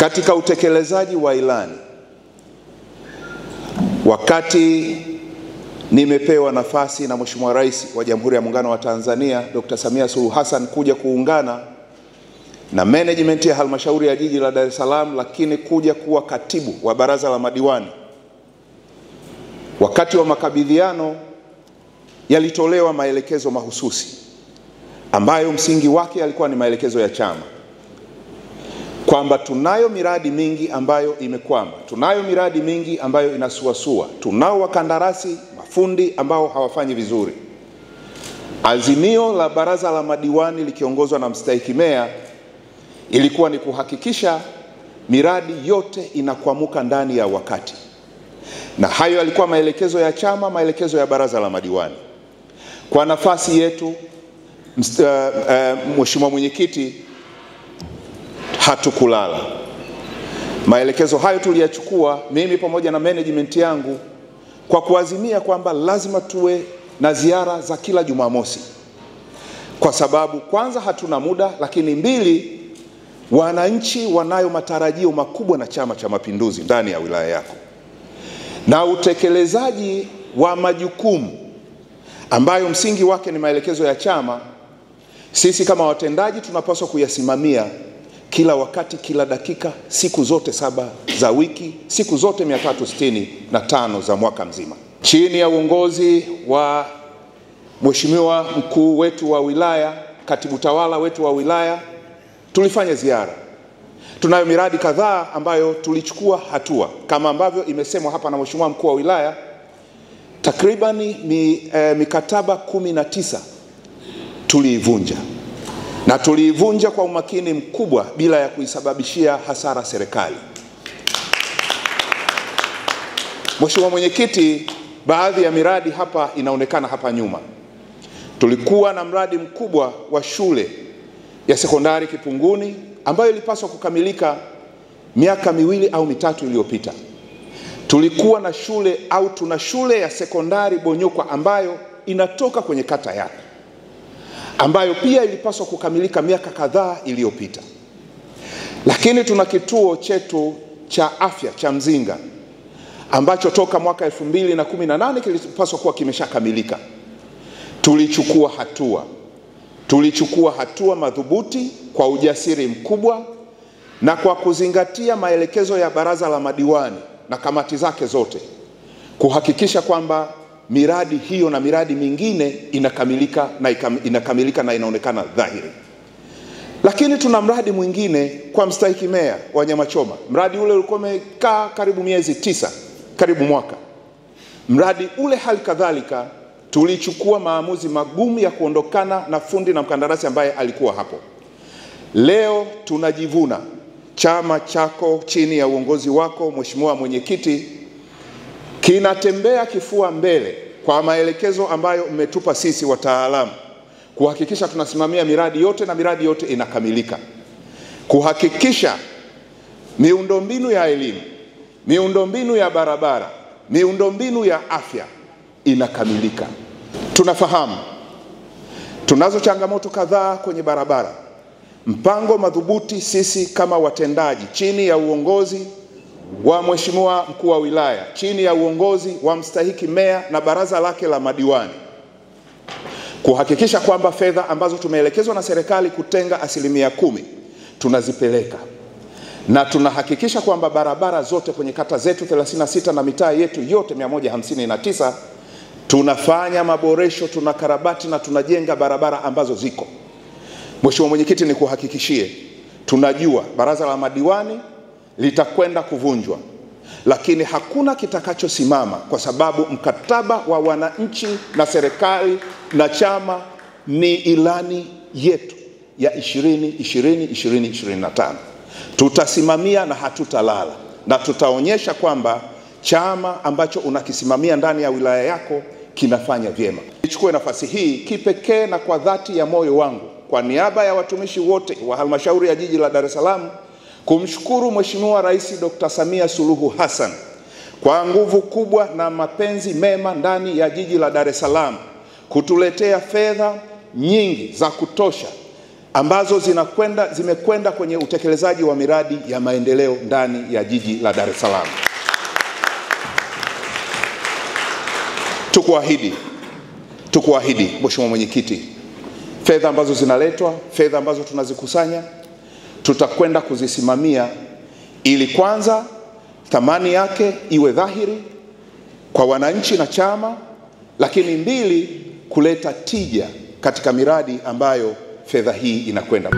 Katika utekelezaji wa ilani, wakati nimepewa nafasi na Mheshimiwa Rais wa Jamhuri ya Muungano wa Tanzania Dr. Samia Suluhu Hassan kuja kuungana na management ya halmashauri ya jiji la Dar es Salaam, lakini kuja kuwa katibu wa baraza la madiwani, wakati wa makabidhiano yalitolewa maelekezo mahususi ambayo msingi wake yalikuwa ni maelekezo ya chama, kwamba tunayo miradi mingi ambayo imekwama, tunayo miradi mingi ambayo inasuasua, tunao wakandarasi mafundi ambao hawafanyi vizuri. Azimio la baraza la madiwani likiongozwa na mstahiki meya ilikuwa ni kuhakikisha miradi yote inakwamuka ndani ya wakati, na hayo yalikuwa maelekezo ya chama, maelekezo ya baraza la madiwani. Kwa nafasi yetu Mheshimiwa Mwenyekiti, hatukulala. Maelekezo hayo tuliyachukua mimi pamoja na management yangu kwa kuazimia kwamba lazima tuwe na ziara za kila Jumamosi, kwa sababu kwanza hatuna muda, lakini mbili, wananchi wanayo matarajio makubwa na Chama cha Mapinduzi ndani ya wilaya yako, na utekelezaji wa majukumu ambayo msingi wake ni maelekezo ya chama, sisi kama watendaji tunapaswa kuyasimamia kila wakati, kila dakika, siku zote 7 za wiki, siku zote 365 za mwaka mzima. Chini ya uongozi wa Mheshimiwa mkuu wetu wa wilaya, katibu tawala wetu wa wilaya, tulifanya ziara. Tunayo miradi kadhaa ambayo tulichukua hatua, kama ambavyo imesemwa hapa na Mheshimiwa mkuu wa wilaya. Takribani mikataba 19 tuliivunja, na tuliivunja kwa umakini mkubwa bila ya kuisababishia hasara serikali. Mheshimiwa Mwenyekiti, baadhi ya miradi hapa inaonekana hapa nyuma. Tulikuwa na mradi mkubwa wa shule ya sekondari Kipunguni ambayo ilipaswa kukamilika miaka 2 au 3 iliyopita. Tulikuwa na shule au tuna shule ya sekondari Bonyokwa ambayo inatoka kwenye kata yako, ambayo pia ilipaswa kukamilika miaka kadhaa iliyopita. Lakini tuna kituo chetu cha afya cha Mzinga ambacho toka mwaka 2018 kilipaswa kuwa kimeshakamilika. Tulichukua hatua madhubuti kwa ujasiri mkubwa na kwa kuzingatia maelekezo ya baraza la madiwani na kamati zake zote, kuhakikisha kwamba miradi hiyo na miradi mingine inakamilika na inaonekana dhahiri. Lakini tuna mradi mwingine kwa mstahiki meya wa Nyamachoma. Mradi ule ulikuwa umekaa karibu miezi 9, karibu mwaka. Mradi ule hali kadhalika tulichukua maamuzi magumu ya kuondokana na fundi na mkandarasi ambaye alikuwa hapo. Leo tunajivuna chama chako chini ya uongozi wako Mheshimiwa Mwenyekiti kinatembea kifua mbele kwa maelekezo ambayo umetupa sisi wataalamu, kuhakikisha tunasimamia miradi yote na miradi yote inakamilika, kuhakikisha miundombinu ya elimu, miundombinu ya barabara, miundombinu ya afya inakamilika. Tunafahamu tunazo changamoto kadhaa kwenye barabara. Mpango madhubuti sisi kama watendaji chini ya uongozi wa Mheshimiwa mkuu wa wilaya, chini ya uongozi wa mstahiki meya na baraza lake la madiwani, kuhakikisha kwamba fedha ambazo tumeelekezwa na serikali kutenga 10% tunazipeleka, na tunahakikisha kwamba barabara zote kwenye kata zetu 36 na mitaa yetu yote 159 tunafanya maboresho, tunakarabati na tunajenga barabara ambazo ziko. Mheshimiwa Mwenyekiti, ni kuhakikishie, tunajua baraza la madiwani litakwenda kuvunjwa, lakini hakuna kitakachosimama, kwa sababu mkataba wa wananchi na serikali na chama ni ilani yetu ya 2020-2025. Tutasimamia na hatutalala, na tutaonyesha kwamba chama ambacho unakisimamia ndani ya wilaya yako kinafanya vyema. Nichukue nafasi hii kipekee na kwa dhati ya moyo wangu, kwa niaba ya watumishi wote wa halmashauri ya jiji la Dar es Salaam, kumshukuru Mheshimiwa Rais Dr. Samia Suluhu Hassan kwa nguvu kubwa na mapenzi mema ndani ya jiji la Dar es Salaam kutuletea fedha nyingi za kutosha ambazo zimekwenda kwenye utekelezaji wa miradi ya maendeleo ndani ya jiji la Dar es Salaam. Tukuahidi Mheshimiwa Mwenyekiti, fedha ambazo zinaletwa, fedha ambazo tunazikusanya, tutakwenda kuzisimamia ili kwanza thamani yake iwe dhahiri kwa wananchi na chama, lakini mbili, kuleta tija katika miradi ambayo fedha hii inakwenda.